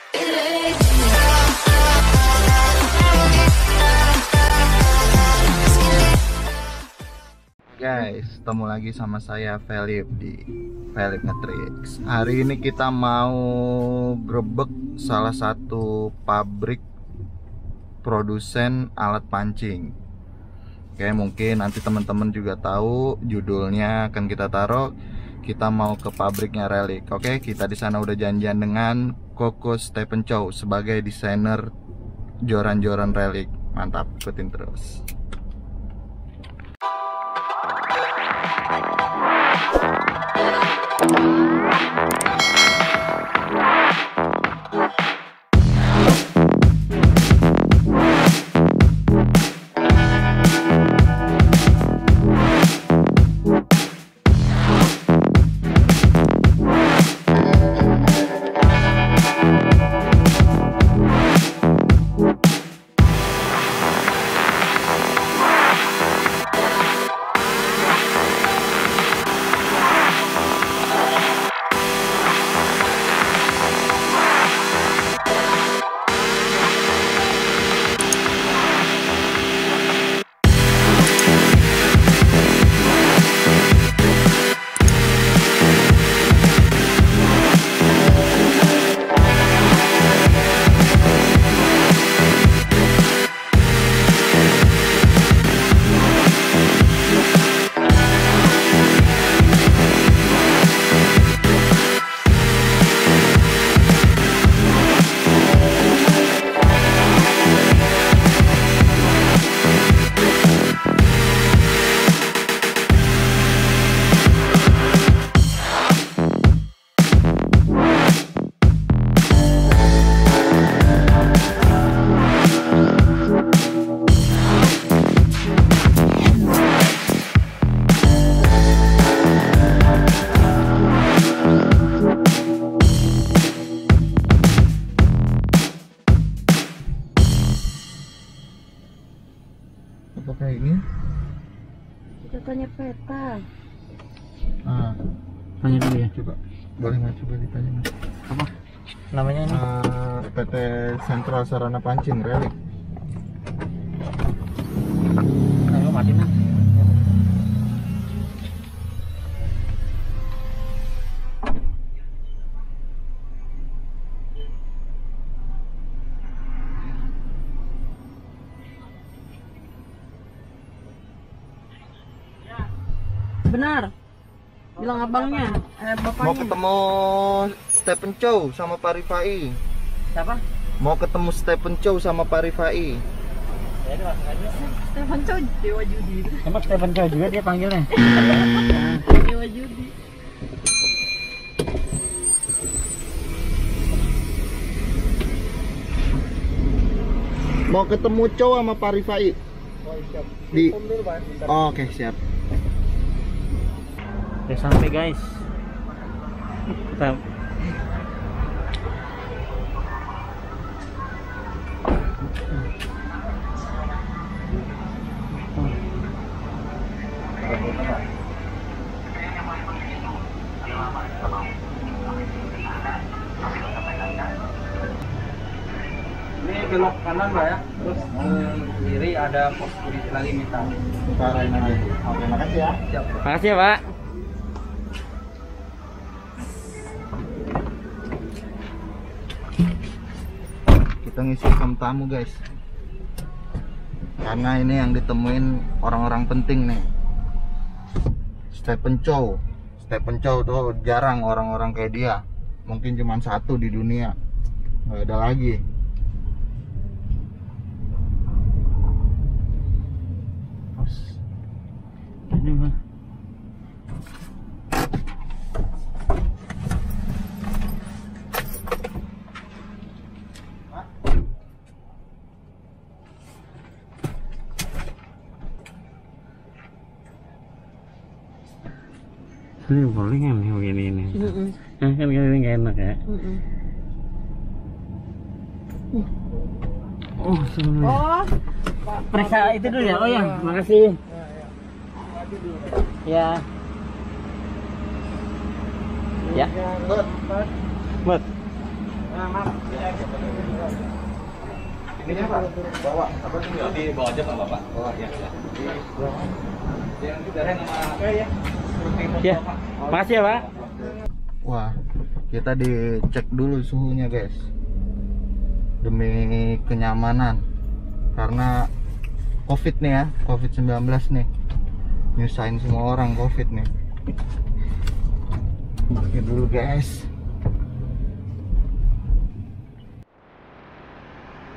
Guys, ketemu lagi sama saya Philip di Philip Ngetrix. Hari ini kita mau grebek salah satu pabrik produsen alat pancing. Oke, mungkin nanti teman-teman juga tahu judulnya akan kita taruh. Kita mau ke pabriknya Relic. Oke, kita di sana udah janjian dengan Koko Stephen Chow sebagai desainer joran-joran Relic. Mantap, ikutin terus. Apakah ini? Kita tanya peta. Ah, Tanya dulu ya. coba. Boleh nggak coba ditanya Mas? Apa namanya ini? PT Sentral Sarana Pancing Relic. Ayo mati nah. Benar. Bilang abangnya, bapaknya. Mau ketemu Stephen Chow sama Pak Rifai. Siapa? Mau ketemu Stephen Chow sama Pak Rifai. Ya itu maksudnya. Stephen Chow Dewa Judi. Emang Stephen Chow juga dia panggilnya. Dewa Judi. Mau ketemu Chow sama Pak Rifai. Di. Oh, oke, siap. Udah sampai guys. Kita Ini belok kanan Pak ya, terus kiri ada pos polisi lagi minta. Utarain aja. Oke, makasih ya. Siap. makasih ya Pak. Kita ngisi form tamu guys, karena ini yang ditemuin orang-orang penting nih. Stephen Chow tuh jarang orang-orang kayak dia, mungkin cuma satu di dunia, nggak ada lagi. Ini mah. Ini boleh nggak nih begini ini? Kan ini nggak enak ya. Oh, sebenarnya. Oh, Periksa itu dulu ya. Oh ya, makasih. Ya. Ya. Buat. Ini Pak, bawa apa tuh? Di bawah aja Pak Bapak. Oh iya. Yang darah sama ya. Ya, makasih ya Pak. Wah, kita dicek dulu suhunya guys, demi kenyamanan, karena COVID nih ya, COVID-19 nih, nyusahin semua orang COVID nih. Oke dulu guys.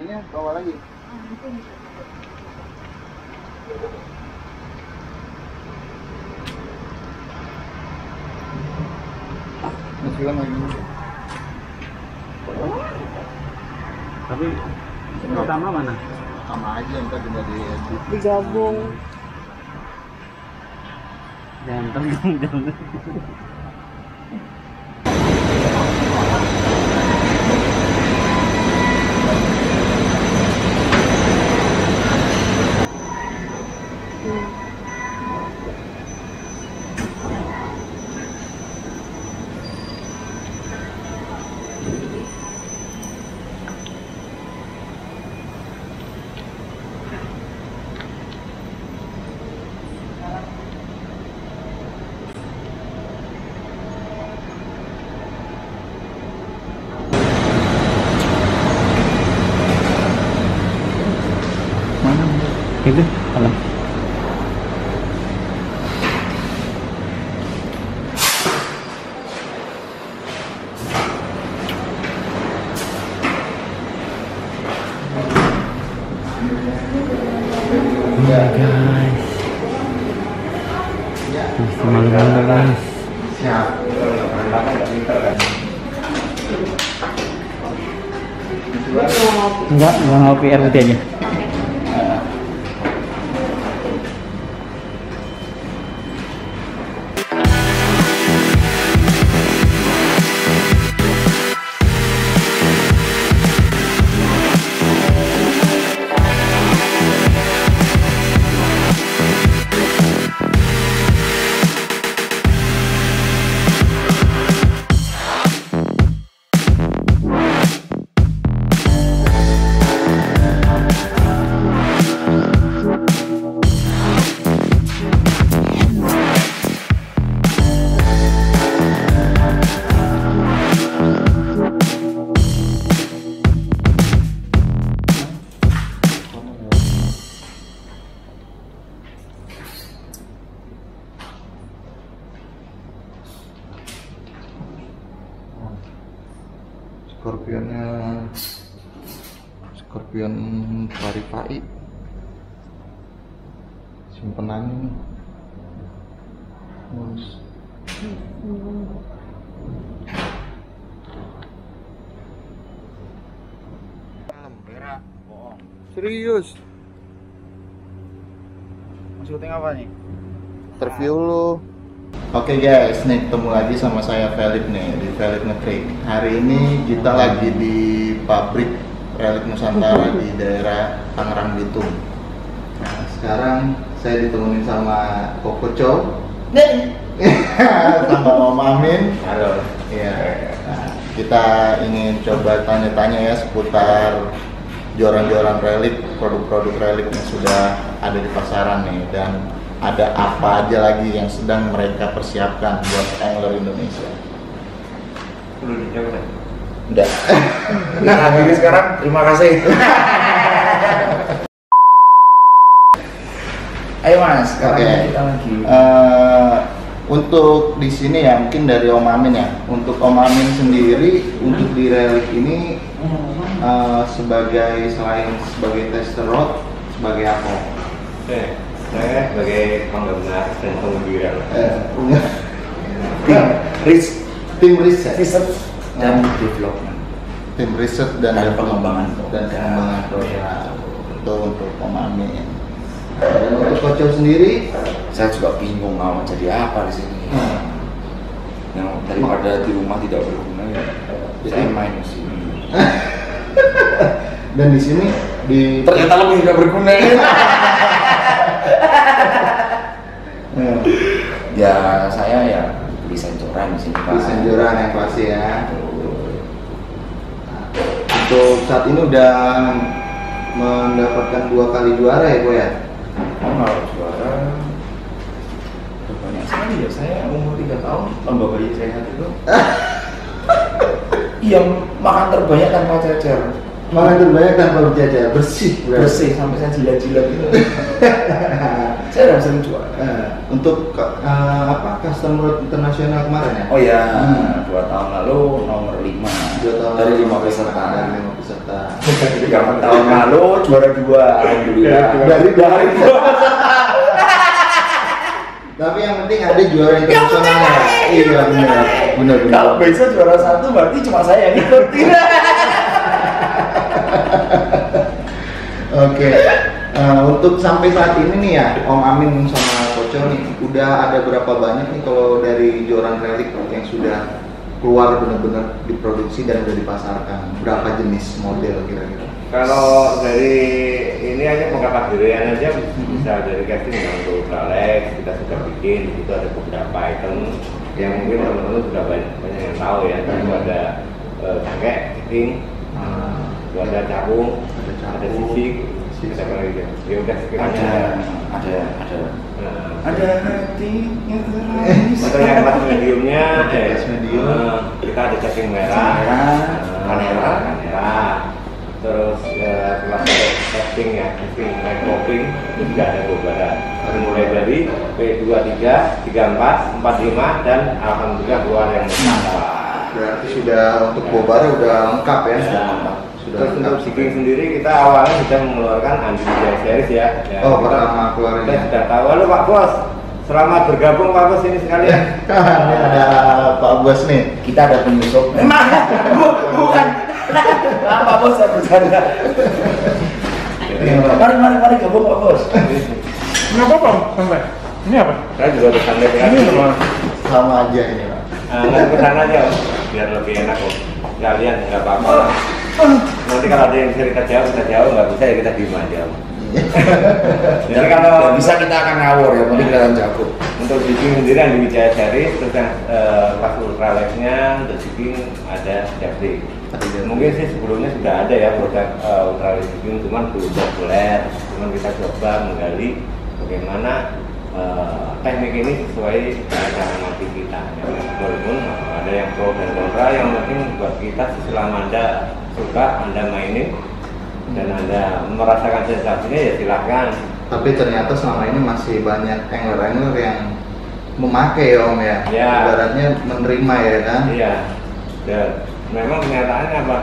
Ini bawa lagi. Masih lagi. Tapi pertama mana? Sama aja ntar juga Digabung. Ganteng dong, ganteng. Itu alam. Ya Guys, masih malu-malu guys. siap. Enggak ngopi air putih aja. Scorpion Paripai simpenannya nih. Serius? Mau syuting apa nih? Interview lu. Oke guys, nih ketemu lagi sama saya Felip nih di Felip Ngetrik. Hari ini kita lagi di pabrik Relic Nusantara di daerah Tangerang Bitung. Nah, sekarang saya ditemenin sama Koko Chow, sama Om Amin. Halo. Iya. Nah, kita ingin coba tanya-tanya ya seputar joran-joran relic, produk-produk relic yang sudah ada di pasaran nih, dan ada apa aja lagi yang sedang mereka persiapkan buat angler Indonesia. Udah dijawab ya? Udah. Nah, ini sekarang terima kasih. Ayo Mas, sekarang Oke. kita lagi. Untuk di sini ya mungkin dari Om Amin ya. Untuk Om Amin sendiri untuk di relic ini sebagai selain sebagai tester rod, sebagai apa? Oke, saya sebagai penggemar dan penggembira Punya tim riset Dan development. tim riset dan Dan pengembangan pengembangan produk. Itu untuk Om Amin. Dan untuk Kocok sendiri, Saya juga bingung mau jadi apa di sini. Yang daripada di rumah tidak berguna ya, saya main di sini. dan di sini di Ternyata lebih tidak berguna. Ya saya ya desain joran di sini Pak. desain joran yang klasik ya. Untuk saat ini udah mendapatkan 2 kali juara ya Ko ya? Oh, kalau juara banyak sekali ya. Saya umur 3 tahun lomba bayi sehat itu yang makan terbanyak tanpa cecer. Makan terbanyak tanpa berjajar, bersih berarti. Bersih sampai saya jilat-jilat gitu. Saya udah sering juara. Untuk apa customer internasional kemarin ya? Oh ya, 2 tahun lalu nomor 5 2 tahun dari lalu 5 peserta. Dari 5 peserta. 3 tahun lalu juara 2, alhamdulillah. Dari Tapi yang penting ada juara internasional. Iya benar. Kalau bisa juara 1 berarti cuma saya yang ikut. Oke. Untuk sampai saat ini nih ya, Om Amin sama Koco nih, udah ada berapa banyak nih kalau dari joran relik yang sudah keluar benar-benar diproduksi dan udah dipasarkan? Berapa jenis model kira-kira? Kalau dari ini aja pengkategorian aja bisa dari casting untuk Ultralex kita sudah bikin, itu ada beberapa item yang mungkin teman-teman sudah banyak yang tahu ya. Itu ada cangkek, ciping, itu ada carung, ada sisik, ada apa lagi ya? Ya udah sekiranya Ada hati yang untuk yang kelas mediumnya, medium. kita ada cacing merah, kanera. Terus kelas testing ya, testing microping itu juga ada Bobara. Mulai dari P23, 34, 45 dan alhamdulillah keluar yang besar. Berarti sudah untuk Bobara udah lengkap ya? Terus untuk Jiking sendiri kita awalnya sudah mengeluarkan Android series ya. Oh, pertama keluarnya. Kita sudah tahu. Halo Pak Bos, selamat bergabung Pak Bos ini sekalian. Ini ada Pak Bos nih. kita ada penyusup. Bukan. Pak Bos saya bercanda. Mari gabung Pak Bos. Kenapa Bang? Santai. Ini apa? Saya juga ada santai Ini apa? Sama aja ini Pak. Nggak kesana aja Om, biar lebih enak Om. Kalian nggak apa-apa lah. Nanti kalau ada yang cerita jauh, nggak bisa ya kita diem aja Om. Jadi kalau bisa kita akan ngawur ya, penting kelihatan jago. untuk Jiking sendiri yang di Wijaya Sari, terus yang pas Ultralexnya untuk Jiking ada Jeffrey. Mungkin sih sebelumnya sudah ada ya produk Ultralex Jiking, cuman belum populer. Cuman kita coba menggali bagaimana teknik ini sesuai cara mati kita. Walaupun ada yang pro dan kontra, yang penting buat kita selama Anda suka, Anda mainin dan Anda merasakan sensasinya ya silahkan. Tapi ternyata selama ini masih banyak angler-angler yang memakai ya Om ya? Ya. Ibaratnya menerima ya kan? Iya. Dan memang kenyataannya apa?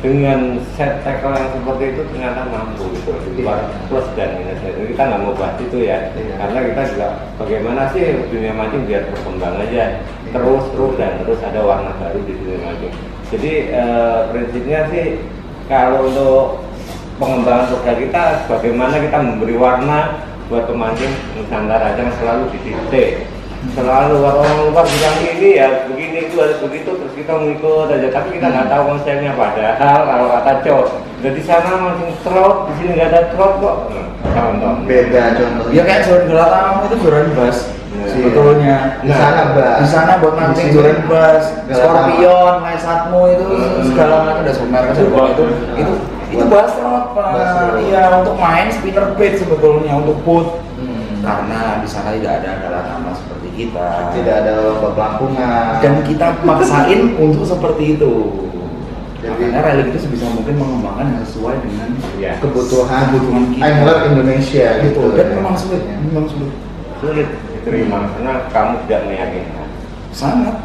Dengan set tackle yang seperti itu ternyata mampu gitu. Di luar plus dan minusnya. Jadi kita nggak mau bahas itu ya. Iya. Karena kita juga bagaimana sih dunia mancing biar berkembang aja. Terus ada warna baru di dunia mancing. Jadi prinsipnya sih kalau untuk pengembangan produk kita, bagaimana kita memberi warna buat pemancing Nusantara, jangan selalu didikte. Selalu orang luar bilang ini ya begini itu harus begitu, terus kita ngikut aja, tapi kita nggak tahu konsepnya. Padahal kalau kata Cok, di sana mancing trout, di sini nggak ada trout kok. Contoh. Beda contoh. Ya kayak joran gelatamu itu joran bass. Sebetulnya Di sana Mbak. di sana buat mancing Di sini joran bass, Galatama. scorpion, lesatmu itu segala macam ada sebenarnya itu bass trout Pak. Bass trout. Iya, untuk main spinner bait sebetulnya untuk put. Karena di sana tidak ada galatama seperti kita. Tidak ada lomba pelampungan. Dan kita maksain untuk seperti itu. Jadi- Makanya relik itu sebisa mungkin mengembangkan yang sesuai dengan Ya. kebutuhan kita. angler Indonesia Gitu. gitu. Dan ya. memang sulit, memang sulit. Sulit diterima karena kamu tidak meyakinkan. Sangat.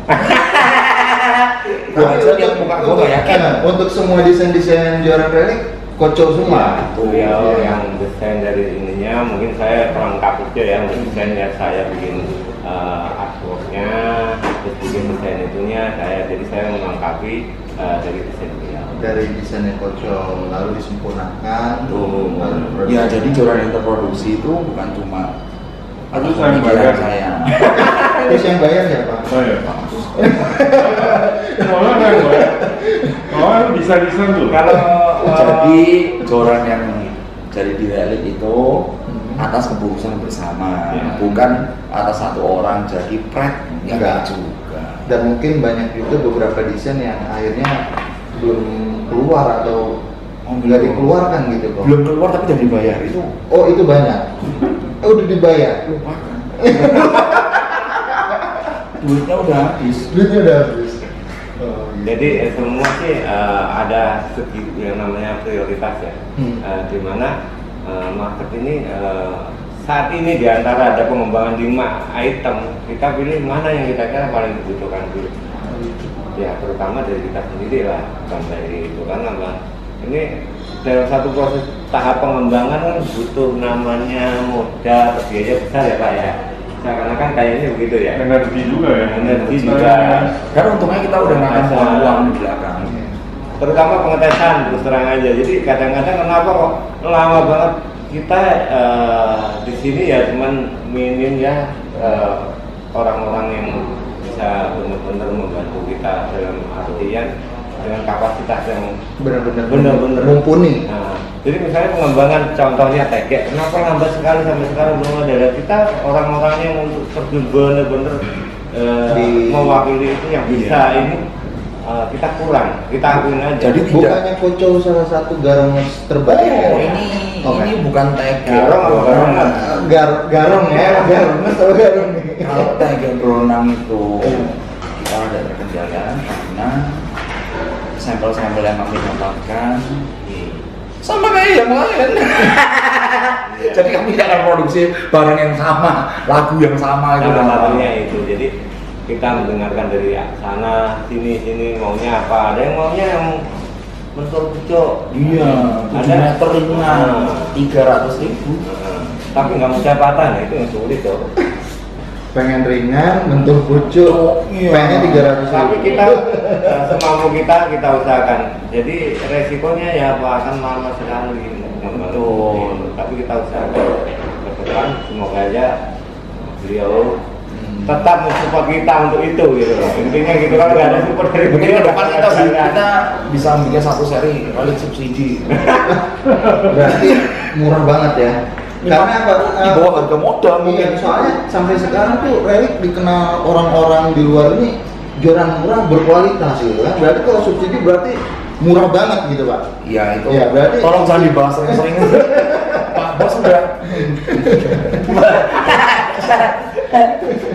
Gua aja lihat muka gua nggak yakin. Untuk semua desain-desain juara relik Koco semua. Beliau Iya. yang desain dari ininya, mungkin saya pelengkap aja ya, untuk desainnya saya bikin artworknya, terus bikin desain itunya, jadi saya melengkapi dari desain beliau. Dari desainnya Koco lalu disempurnakan. Tuh. lalu Ya jadi juara yang terproduksi itu bukan cuma Aduh, atas saya pemikiran bayar. saya. Terus yang bayar siapa? Saya. Soalnya kan gue. Oh, bisa desain tuh. Kalau Jadi joran yang jadi di relik itu atas keputusan bersama, Ya. bukan atas satu orang jadi pret, ya Enggak. enggak juga. Dan mungkin banyak juga beberapa desain yang akhirnya belum keluar atau nggak dikeluarkan gitu kok? Belum keluar tapi udah dibayar itu. Oh itu banyak. Udah dibayar. Lupakan. Duitnya udah habis. Duitnya udah habis. Oh, gitu. Jadi semua sih ada segi yang namanya prioritas ya. Dimana market ini saat ini diantara ada pengembangan 5 item, kita pilih mana yang kita kira paling dibutuhkan dulu. Ya terutama dari kita sendiri lah, bukan dari itu kan apa. Ini dalam satu proses tahap pengembangan kan butuh namanya modal atau biaya besar ya Pak ya. Seakan-akan kayaknya begitu ya. Energi juga ya. Energi juga. Karena untungnya kita udah nggak uang di belakang. Terutama pengetesan terus terang aja. Jadi kadang-kadang kenapa kok lama banget kita di sini ya cuman minim ya orang-orang yang bisa benar-benar membantu kita dalam artian dengan kapasitas yang benar-benar mumpuni. Nah, jadi misalnya pengembangan contohnya tegek, kenapa lambat sekali sampai sekarang belum ada? Kita orang-orangnya yang untuk terjun benar-benar mewakili itu yang bisa ini kita kurang, kita akuin aja. Jadi Bukannya Koco salah satu garong terbaik ya? ini bukan tegek. Garong apa garong? Garong ya, garong atau garong nih. Kalau tegek berenang itu kita ada terkendala karena sampel-sampel yang kami dapatkan sama kayak yang lain. Jadi kami tidak akan produksi barang yang sama, lagu yang sama itu. Salah satunya itu. Jadi kita mendengarkan dari sana, sini maunya apa? Ada yang maunya yang mentul pucuk. Iya, 7 meter ringan, 300.000. Tapi nggak mau jabatan, itu yang sulit tuh. Pengen ringan, bentuk pucuk, Iya. pengen 300 Tapi kita semampu kita usahakan. Jadi resikonya ya akan lama sekali. Betul. Tapi kita usahakan ke depan semoga aja beliau tetap mensupport kita untuk itu gitu loh. Intinya gitu kan nggak ada support dari Mungkin beliau. ke depan kita bisa bikin satu seri kali subsidi. Berarti murah banget ya. Karena apa? Di bawah harga modal Iya, mungkin. soalnya sampai sekarang tuh relik dikenal orang-orang di luar ini jualan murah berkualitas gitu kan. Berarti kalau subsidi berarti murah banget gitu Pak. Iya itu. Iya, berarti Tolong jangan dibahas sering-sering. Pak Bos udah.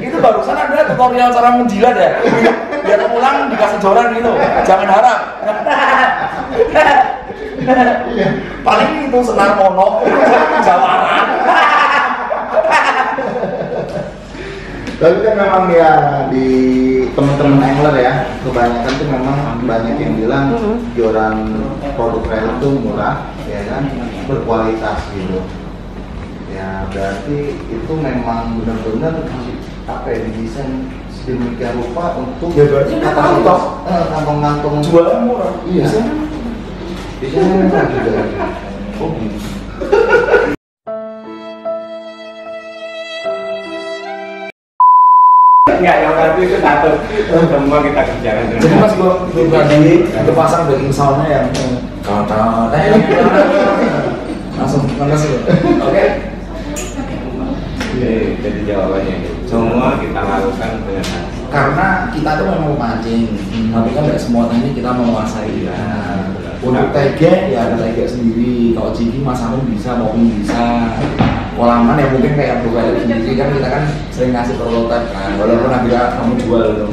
Itu barusan ada tutorial cara menjilat ya. Biar pulang dikasih joran gitu. Jangan harap. Paling itu senar mono, jawaran. tapi kan memang ya di teman-teman angler ya kebanyakan tuh memang banyak yang bilang joran produk relik tuh murah ya kan, berkualitas gitu. Ya berarti itu memang benar-benar apa ya, didesain sedemikian rupa untuk Ya, berarti kapasitas. kantong-kantong Jualan murah. Iya. Biasanya murah juga. Oh, gitu. Enggak, yang satu itu satu. Semua kita kerjakan dengan Jadi pas gua tadi itu pasang backing soundnya yang kata langsung nangis. Oke. Jadi jawabannya semua kita lakukan dengan hati. Karena kita tuh memang mancing, tapi kan nggak semua teknik kita menguasai. Untuk tege ya ada tege sendiri. Kalau jigi Mas Amin bisa, maupun bisa. Kolaman ya mungkin kayak buka sendiri kan kita kan sering ngasih prototipe kan. Walaupun akhirnya kamu jual gitu.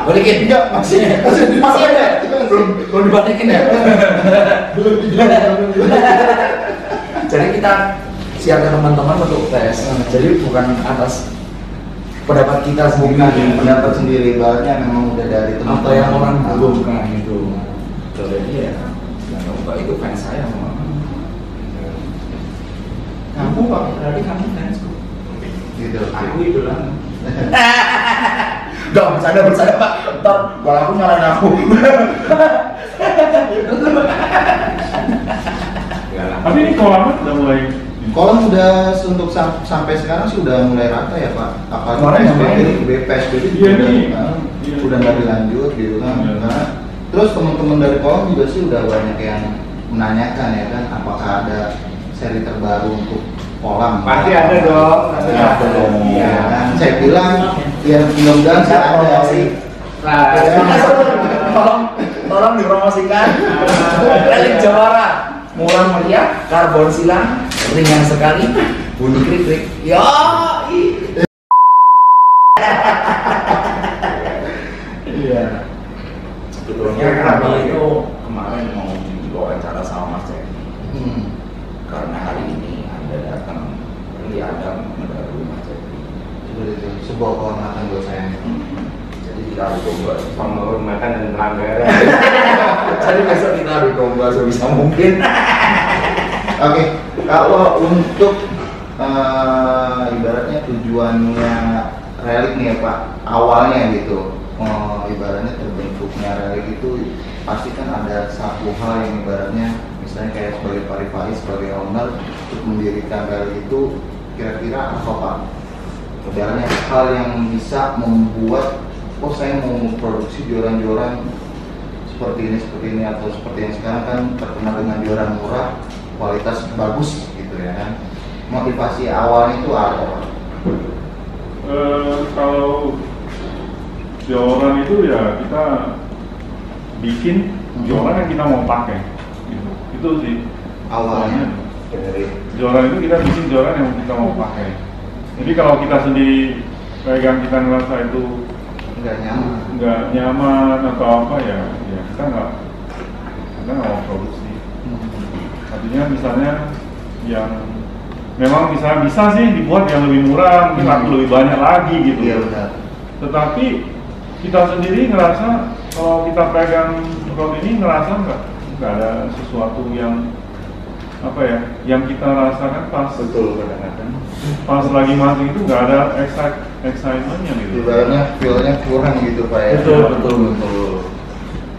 Balikin enggak? Masih ada. Belum dibalikin ya. Jadi kita siapkan teman-teman untuk tes. Jadi bukan atas pendapat kita sendiri, Bukan pendapat sendiri, ibaratnya memang udah dari apa teman-teman yang orang butuhkan itu. Jadi ya, kalau itu fans saya mau. Kamu Pak, berarti kamu fansku. gitu. Aku idola. Gak bercanda Pak. Ntar kalau aku nyalain aku. Tapi ini kolam udah mulai. Kolam udah untuk sampai sekarang sih udah mulai rata ya Pak. Apa Kemarin PSBB Iya, juga nih. udah nggak dilanjut gitu kan. Iya. Nah, terus teman-teman dari kolam juga sih udah banyak yang menanyakan ya kan, apakah ada seri terbaru untuk kolam? Pasti ada dong. Ada dong. Iya kan. Saya bilang ya mudah-mudahan sih ada sih. Tolong tolong dipromosikan. Rally Jawara, murah meriah, karbon silang, ringan sekali, bunyi krik-krik. Ya, iya. Sebetulnya kami itu kemarin mau diwawancara sama Mas Cepi. Karena hari ini Anda datang, berarti Anda mendahului Mas Cepi. Itu sebuah kehormatan buat saya. Jadi kita harus coba Penghormatan dan pelanggaran. Jadi besok kita harus coba sebisa mungkin. Oke, kalau untuk ibaratnya tujuannya relik nih ya Pak, awalnya gitu, ibaratnya terbentuknya relik itu pasti kan ada satu hal yang ibaratnya misalnya kayak sebagai pari-pari, sebagai owner untuk mendirikan relik itu kira-kira apa Pak? Ibaratnya hal yang bisa membuat oh saya mau memproduksi joran-joran seperti ini atau seperti yang sekarang kan terkenal dengan joran murah, kualitas bagus gitu ya kan. Motivasi awalnya itu apa Pak? Kalau joran itu ya kita bikin joran yang kita mau pakai gitu. Itu sih Awalnya dari joran itu kita bikin joran yang kita mau pakai. Jadi kalau kita sendiri pegang kita ngerasa itu nggak nyaman atau apa ya kita nggak mau produksi. Artinya misalnya yang memang bisa sih dibuat yang lebih murah, mungkin laku lebih banyak lagi gitu. Iya benar. Tetapi kita sendiri ngerasa kalau kita pegang rod ini ngerasa nggak ada sesuatu yang apa ya, yang kita rasakan pas Betul kadang-kadang. pas lagi mancing itu nggak ada excitementnya gitu. Ibaratnya feel-nya kurang gitu Pak ya. Betul.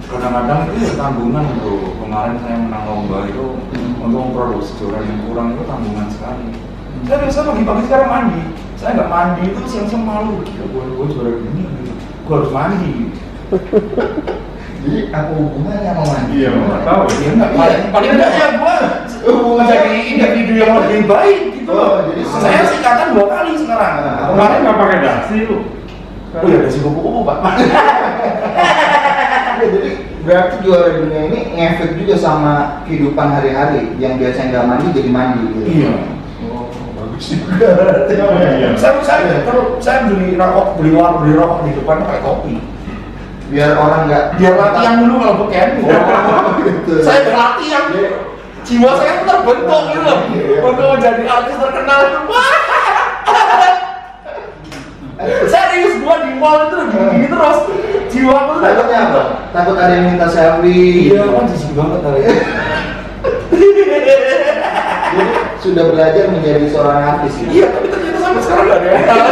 Kadang-kadang itu tanggungan bro. Kemarin saya menang lomba itu untuk memproduksi joran yang kurang itu tanggungan sekali. Saya biasa pagi-pagi sekarang mandi. Saya nggak mandi itu siang-siang malu. Gila, gue juara gini gitu. Gue harus mandi. Jadi apa hubungannya sama mandi? Iya, nggak tahu ya. Ya nggak. Paling tidak ya gue menjadi individu yang lebih baik gitu. Oh, jadi Saya sikatan 2 kali sekarang. Kemarin nggak pakai dasi lu. Oh ya dasi kupu-kupu Pak. Ya, jadi berarti juara dunia ini ngefek juga sama kehidupan hari-hari yang biasanya nggak mandi jadi mandi gitu. Iya. Oh, bagus juga. Iya. Saya beli rokok di depan pakai kopi. Biar orang nggak Biar latihan dulu kalau beken. gitu. Saya berlatihan. Jiwa saya tuh terbentuk gitu loh. Untuk menjadi artis terkenal itu. Serius gua di mall itu gini terus. Jiwa aku tuh Takutnya apa? Takut ada yang minta selfie. Iya, kan jijik banget kali. Jadi sudah belajar menjadi seorang artis gitu. Iya, tapi ternyata sampai sekarang nggak ada yang tahu.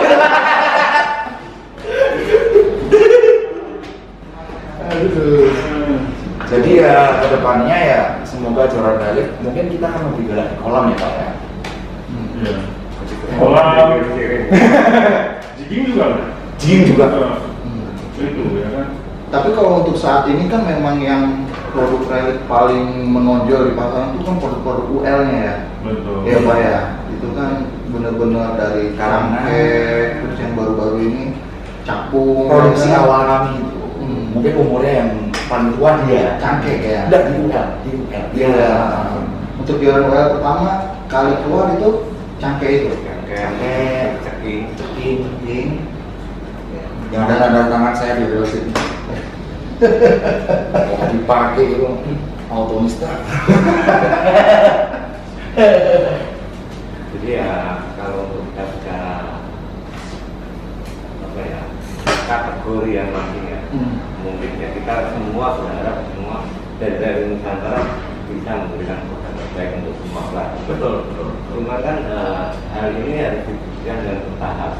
Aduh. Jadi ya kedepannya ya semoga joran relik mungkin kita akan lebih galak di kolam ya Pak ya. Iya. Kolam, jigging juga. Jigging juga. Itu ya kan. Tapi kalau untuk saat ini kan memang yang produk relik paling menonjol di pasaran itu kan produk-produk UL-nya ya. Betul. Iya Pak ya. Itu kan benar-benar dari karangke, terus yang baru-baru ini capung. Produksi ya kan? awal kami itu. Mungkin umurnya yang paling tua dia. Cangkek ya. Udah di UL. Iya. Untuk jualan UL pertama kali keluar itu cangkek itu. Kayak ceking. Ceking. Yang ada tanda tangan saya di real estate. Kalau dipakai itu automista. Jadi ya kalau untuk kita bicara apa ya kategori yang mancing ya, mungkin ya kita semua berharap semua dari Nusantara bisa memberikan produk terbaik untuk semua pelaku. Betul. Cuma kan hal ini harus dibuktikan dengan bertahap,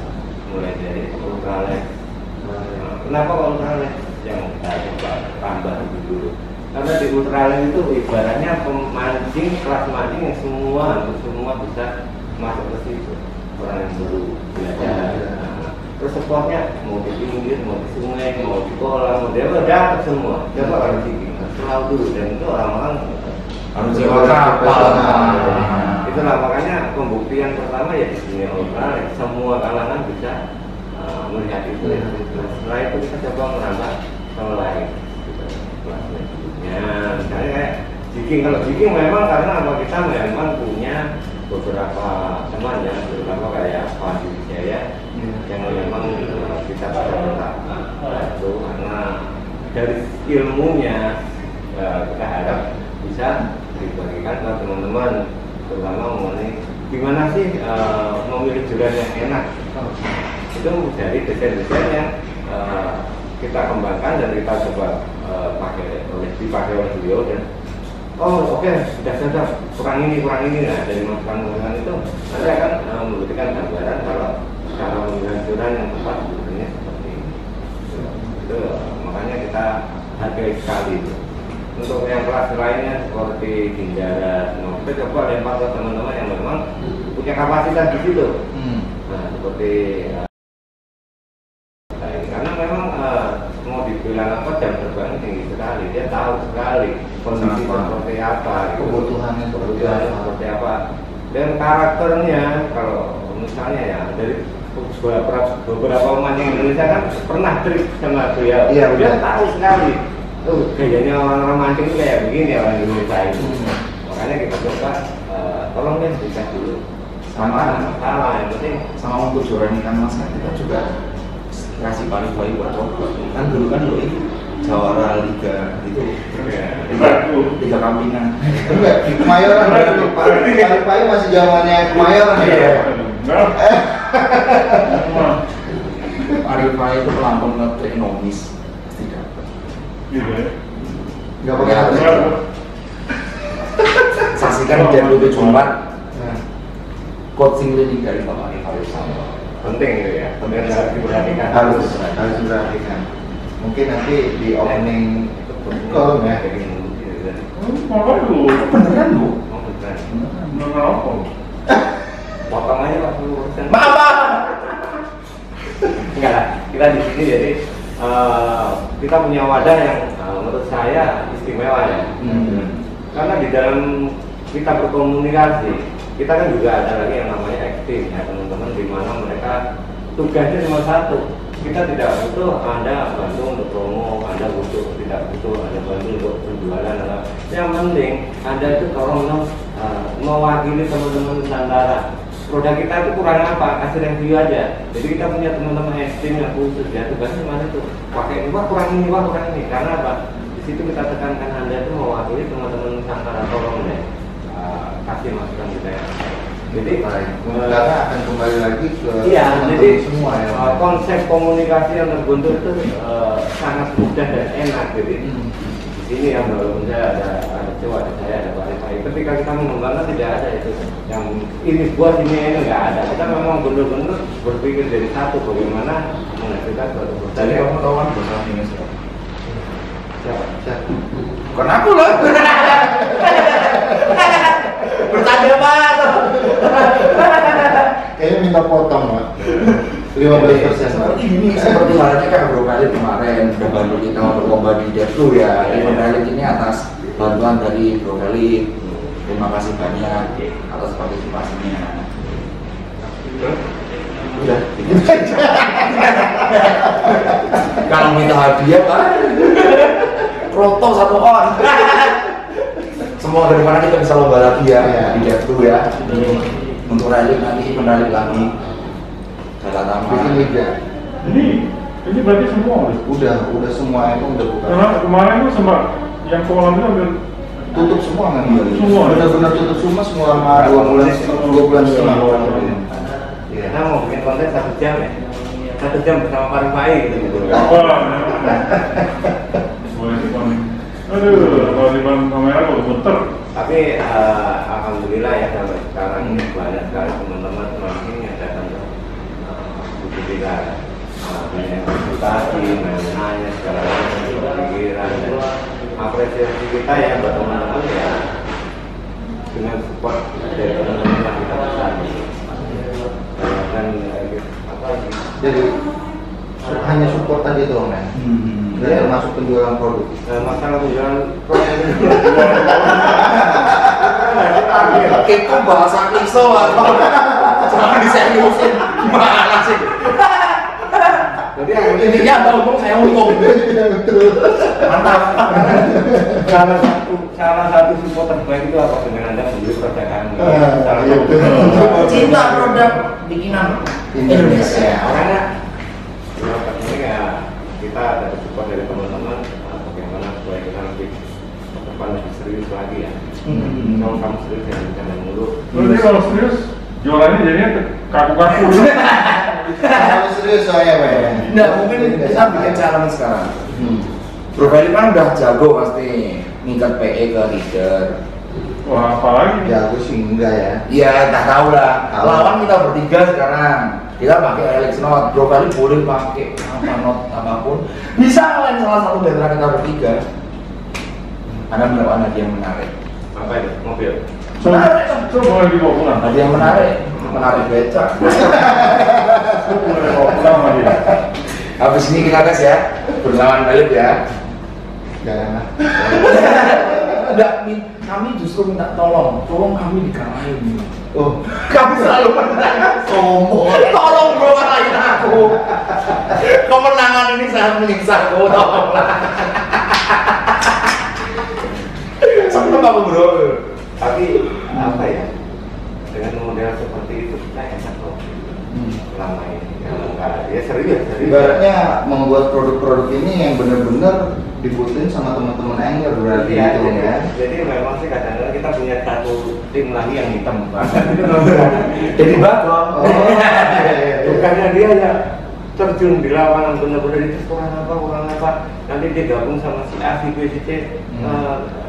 mulai dari ultralight. Kenapa ultralight yang kita coba tambah dulu? Karena di ultralight itu ibaratnya pemancing kelas mancing yang hampir semua bisa masuk ke situ. Orang yang baru belajar. Terus spotnya mau di pinggir, mau di sungai, mau di kolam, mau di apa, dapat semua. Coba kalau di tahu dulu, dan itu orang-orang Harus sewa kapal. Itulah makanya pembuktian pertama ya di dunia ultralight, semua kalangan bisa melihat itu ya. Setelah itu kita coba merambah ke lain. jigging. Kalau jigging memang karena apa, kita memang punya beberapa teman ya, terutama kayak Pak Wijaya yang memang kita pada itu karena dari ilmunya kita harap bisa dibagikan ke teman-teman, terutama mengenai gimana sih memilih durian yang enak. Itu dari desain-desain yang kita kembangkan dan kita coba dipakai oleh beliau dan oke, sudah sadar kurang ini. Nah, dari masukan itu nanti akan memberikan gambaran kalau cara memilih durian yang tepat sebenarnya seperti ini. Itu makanya kita hargai sekali itu. Untuk yang kelas lainnya seperti Ginjara, kita coba lempar ke teman-teman yang memang punya kapasitas di situ. Nah, seperti karena memang mau dibilang apa, jam terbangnya tinggi sekali, dia tahu sekali kondisi seperti apa, kebutuhannya seperti apa, dan karakternya. Kalau misalnya ya dari beberapa pemancing Indonesia kan pernah trip sama beliau, dia tahu sekali gayanya orang-orang mancing itu kayak begini orang Indonesia itu. Makanya kita coba tolong deh bisa dulu sama yang penting sama untuk jualan ikan mas kan kita juga kasih pari-pari buat coba. Kan dulu kan lo ini jawara liga itu liga kampingan. Enggak, di Kemayoran dulu. Pari-pari masih zamannya Kemayoran ya. Pari-pari itu pelampung ekonomis pasti dapat. Gitu ya. Enggak pakai. Saksikan jam 2 Jumat. Coaching leading dari Bapak Iqbal sama. penting gitu ya, penting harus diperhatikan. Harus diperhatikan. Mungkin nanti di opening kolom ya. Apa itu? Beneran lu? Oh, beneran. Beneran apa? Potong aja 40%. Mama. Enggak lah, kita di sini jadi kita punya wadah yang menurut saya istimewa ya. Karena di dalam kita berkomunikasi, kita kan juga ada lagi yang namanya acting ya teman-teman, di mana mereka tugasnya cuma satu. Kita tidak butuh Anda bantu untuk promo, Anda tidak butuh Anda bantu untuk penjualan. Yang penting Anda itu tolong mewakili teman-teman Nusantara. Produk kita itu kurang apa, kasih review aja. Jadi kita punya teman-teman acting yang khusus ya, tugasnya mana itu pakai wah kurang ini. Karena apa? Di situ kita tekankan Anda itu mewakili teman-teman Nusantara, tolong deh kasih masukan kita ya. Jadi karena akan kembali lagi ke jadi semua ya. Konsep komunikasi yang terbentuk itu sangat mudah dan enak. Jadi di sini yang walaupun saya ada Jawa, ada saya, ada Pak Rifai. Ketika kita mengembangkan tidak ada itu yang ini buat ini nggak ada. Kita memang benar-benar berpikir dari satu bagaimana menghasilkan suatu produk. Jadi kamu tahu kan bahasa Indonesia? Siapa? Bukan aku lah. Bercanda Pak. Kayaknya minta potong Pak. 15%. Seperti ini, seperti halnya kayak Bro Khalid kemarin udah bantu kita untuk lomba di Devlu ya. Bro Khalid ini atas bantuan dari Bro Khalid. Terima kasih banyak atas partisipasinya. Udah. Kalau minta hadiah Pak, kroto 1 on. Semua dari mana kita bisa lomba lagi ya di Devlu ya. Untuk Khalid nanti menarik lagi. Bikin liga. Ini berarti semua Udah semua itu udah buka. Karena kemarin itu sempat yang kolam itu hampir Tutup semua kan? Semua. Benar-benar tutup semua selama 2 bulan setengah. Ya, kita mau bikin konten 1 jam ya. 1 jam bersama Pak Rifai gitu. boleh sih Pak. Aduh, kalau di depan kamera kok muter. Tapi alhamdulillah ya sampai sekarang ini banyak sekali teman-teman semakin yang datang ke buku kita, banyak konsultasi, nanya segala macam pikiran dan apresiasi kita ya buat teman-teman ya dengan support dari teman-teman yang kita pesan dan apa lagi? Jadi hanya support tadi doang ya. Nggak termasuk penjualan produk. Masalah penjualan produk Itu bahasa iso jangan diseriusin. Gimana sih? jadi Intinya Anda untung, saya untung. Mantap. Salah satu support terbaik itu apa dengan Anda membeli produk kami? Cinta produk bikinan Indonesia. Karena ini ya kita ada support dari teman-teman bagaimana supaya kita lebih ke depan lebih serius lagi ya. Kalau kamu serius jangan bercanda mulu. Berarti kalau serius jualannya jadinya kaku-kaku. Kalau serius soalnya Pak. Nggak, mungkin kita bikin challenge sekarang. Profile kan udah jago pasti ngikat PE ke leader. Wah, apalagi? Ya aku sih enggak ya. Iya, tak tahu lah. Lawan kita bertiga sekarang. Kita pakai Alex Note. Profile boleh pakai apa note apapun. Bisa ngalahin salah satu dari kita bertiga. Anda mendapatkan hadiah yang menarik. Apa itu? Mobil? Menarik. Coba lagi bawa pulang. Hadiah yang menarik. Menarik becak. Coba boleh bawa pulang sama dia. Habis ini kita tes ya. Berlawan balik ya. Jangan. Enggak, kami justru minta tolong kami dikalahin. Oh, Kamu selalu menang. Sombong. Tolong bro, kalahin aku. Kemenangan ini sangat menyiksaku, tolonglah. Sampai apa bro? Tapi apa ya? Dengan model seperti itu kita enak loh. Lama ini. Kalau enggak, ya serius. ibaratnya membuat produk-produk ini yang benar-benar dibutuhin sama teman-teman angler berarti Iya, gitu ya. jadi memang sih kadang-kadang kita punya satu tim lagi yang hitam Jadi bagong. Oh, iya. bukannya dia ya terjun di lapangan benar-benar itu kurang apa nanti dia gabung sama si A, si B, si C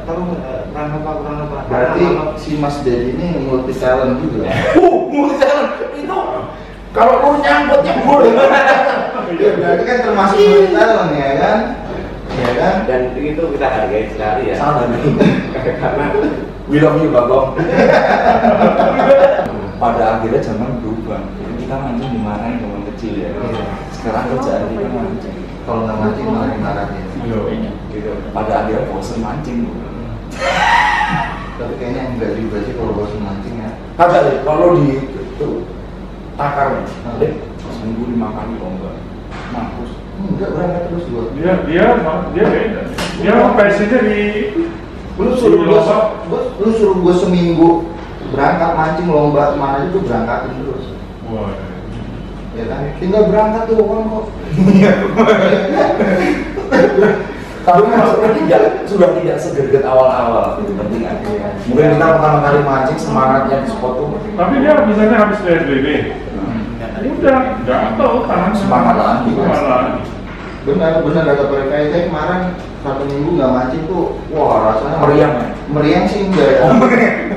kurang apa Berarti si Mas Dedi ini multi talent juga. Multi talent itu kalau lu nyangkut nyebur. Iya, berarti kan termasuk multi talent ya kan? Ya kan? dan itu kita hargai sekali ya Sangat nih. karena We love you bagong. Pada akhirnya zaman berubah. Jadi kita mancing dimarahin zaman kecil ya. Sekarang kerjaan kita mancing. Kalau nggak mancing malah dimarahin. gitu Pada akhirnya bosen mancing. Tapi kayaknya enggak juga sih kalau bosan mancing ya. Kagak deh, kalau di itu takar nih, seminggu 5 kali kalau enggak mampus. Enggak berangkat terus gua. Dia beda. Dia passionnya di Lu suruh gua seminggu berangkat mancing lomba kemana aja tuh berangkatin terus. Wah. Ya kan? Tinggal berangkat tuh orang kok. Tapi maksudnya sudah tidak segerget awal-awal itu penting kan. Mungkin kita pertama kali mancing semangatnya di spot tuh. Tapi dia misalnya habis PSBB, udah gatel tangan Semangat lagi. Benar kata mereka itu kemarin 1 minggu nggak mancing tuh, wah rasanya Meriang ya? Meriang sih enggak ya.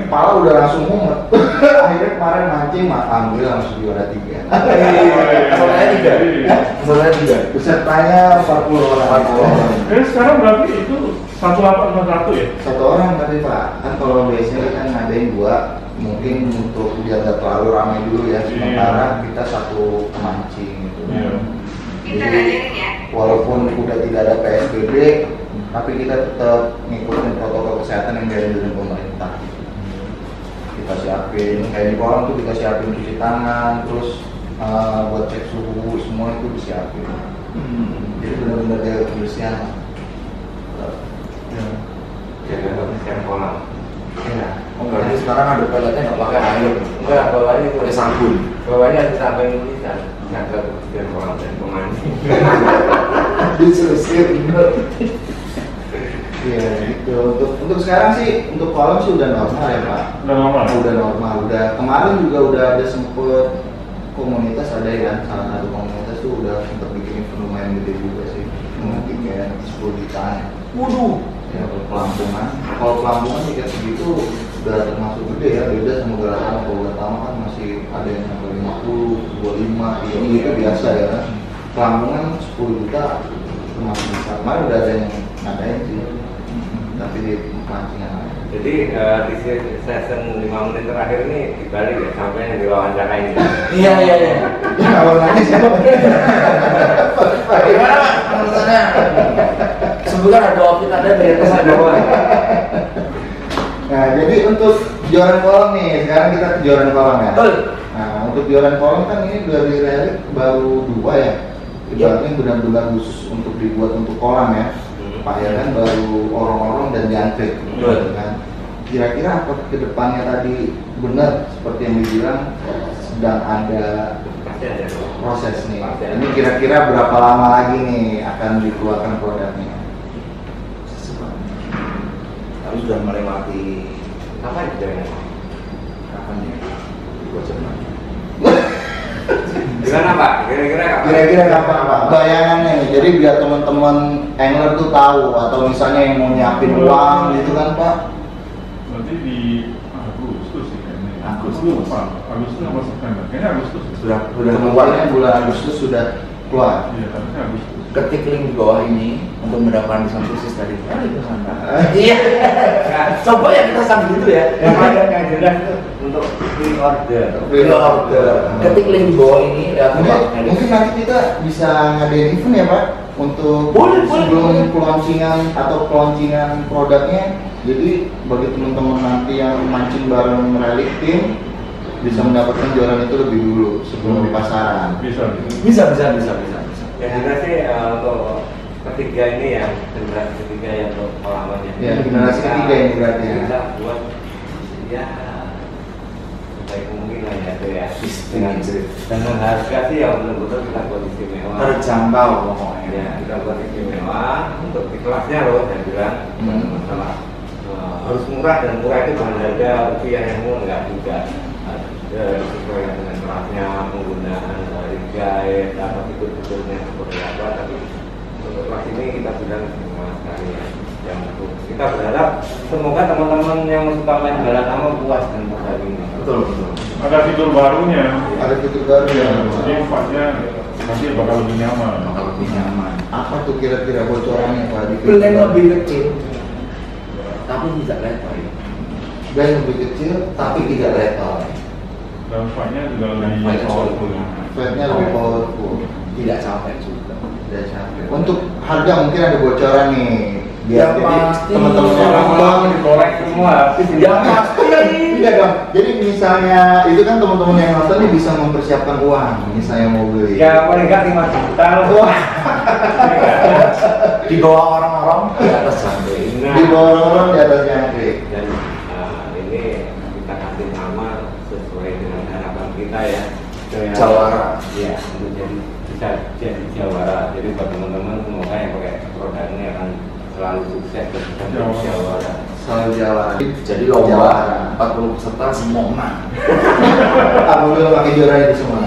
Kepala udah langsung mumet. Akhirnya kemarin mancing, alhamdulillah langsung juara 3. Pesertanya 3. Pesertanya 40 orang. Sekarang berarti itu 1851 ya? Satu orang tadi Pak, kan kalau biasanya kan ngadain 2, mungkin untuk biar nggak terlalu ramai dulu ya. Sementara kita satu mancing gitu. Jadi walaupun udah tidak ada PSBB, tapi kita tetap ngikutin protokol kesehatan yang dianjurin pemerintah. Kita siapin, kayak di kolam tuh kita siapin cuci tangan, terus buat cek suhu, semua itu disiapin. Jadi benar-benar jaga kebersihan. jaga kebersihan kolam Ya. Oh, berarti sekarang ada toiletnya nggak pakai air. enggak bawahnya itu Pakai sabun. bawahnya ada sampai tulisan jaga kebersihan kolam dan pemancing Diselesir bener. Iya gitu. Untuk sekarang sih untuk kolam sih udah normal ya Pak. Udah normal? Udah normal. Udah kemarin juga udah ada sempet komunitas ada ya, salah satu komunitas tuh udah sempet bikin event lumayan gede juga sih, dengan tiket 10 jutaan. Waduh. Ya kalau pelampungan, tiket segitu udah termasuk gede ya, beda sama Galatama. Kalau Galatama kan masih ada yang sampai 50, 25, itu biasa ya kan. Pelampungan 10 juta termasuk besar. Kemarin udah ada yang ngadain sih, tapi di pelancingan aja. jadi di session 5 menit terakhir ini dibalik ya sampai yang diwawancarain Iya. Ya awalnya siapa? Gimana Pak menurutnya? Sebutkan ada outfit Anda dari atas sampai bawah. Nah, jadi untuk juaran kolam nih, sekarang kita ke juaran kolam ya. Betul. Nah, untuk juaran kolam kan ini dari relik baru 2 ya. ibaratnya benar-benar khusus untuk dibuat untuk kolam ya Pak ya kan, baru orang-orang dan diangkrik kan. Kira-kira apa kedepannya tadi benar seperti yang dibilang sedang ada proses nih. Ini kira-kira berapa lama lagi nih akan dikeluarkan produknya? Tapi sudah melewati Apa itu jawabannya? kapan ya? 2 jam lagi. Gimana Pak? Kira-kira kapan? Kira-kira kapan Pak? Bayangannya nih, jadi biar teman-teman angler tuh tahu, atau misalnya yang mau nyiapin uang gitu kan Pak? Berarti di Agustus sih kayaknya. Agustus. Lupa. Agustus apa September? Kayaknya Agustus. Sudah Kemungkinan bulan Agustus sudah keluar. Iya, harusnya Agustus. ketik link di bawah ini untuk mendapatkan diskon khusus tadi. Itu sana. Iya. Coba ya kita sambil gitu ya. Yang ada yang jelas itu untuk free order. Ketik link di bawah ini ya. Mungkin nanti kita bisa ngadain event ya Pak untuk sebelum launcingan atau launcingan produknya. Jadi bagi teman-teman nanti yang mancing bareng Relic Team bisa mendapatkan jualan itu lebih dulu sebelum di pasaran. Bisa. Yang jelas sih untuk ketiga ini ya, generasi ketiga yang untuk pengalamannya. Ya, generasi ketiga ini berarti ya. Bisa buat ya baik mungkin lah ya itu ya. Dengan harga sih yang benar-benar kita buat istimewa. Terjangkau pokoknya. Ya, kita buat istimewa untuk di kelasnya loh, saya bilang masalah harus murah, dan murah itu bukan harga rupiah yang murah, enggak juga. Sesuai dengan kelasnya, penggunaan dari guide atau fitur-fiturnya seperti apa, tapi untuk kelas ini kita sudah semua sekali ya. Yang itu kita berharap semoga teman-teman yang suka main bala nama puas dengan produk ini. Betul. Ada fitur barunya. Ada fitur baru ya. Jadi empatnya nanti bakal lebih nyaman. Apa tuh kira-kira bocorannya Pak? Blend lebih kecil, tapi tidak lebar. Blend lebih kecil tapi tidak lebar. Dampaknya juga lebih powerful. Fatnya lebih powerful. Tidak capek juga. Tidak capek. Untuk harga mungkin ada bocoran nih. Ya, Jadi pasti. teman-teman yang nonton dikorek semua. Ya pasti. Iya dong. Jadi misalnya itu kan teman-teman yang nonton nih bisa mempersiapkan uang. Misalnya mau beli. Ya paling nggak 5 juta loh. Di bawah orang-orang di atas jangkrik. Di bawah orang di atas jangkrik. Dan ini kita kasih nama sesuai dengan harapan kita ya. Jawara. Iya, untuk bisa jadi jawara. Jadi buat teman-teman semoga yang pakai produk ini akan selalu sukses dan bisa menjadi jawara. Selalu jawara. Jadi lomba 40 peserta semua menang. Alhamdulillah pakai juara itu semua.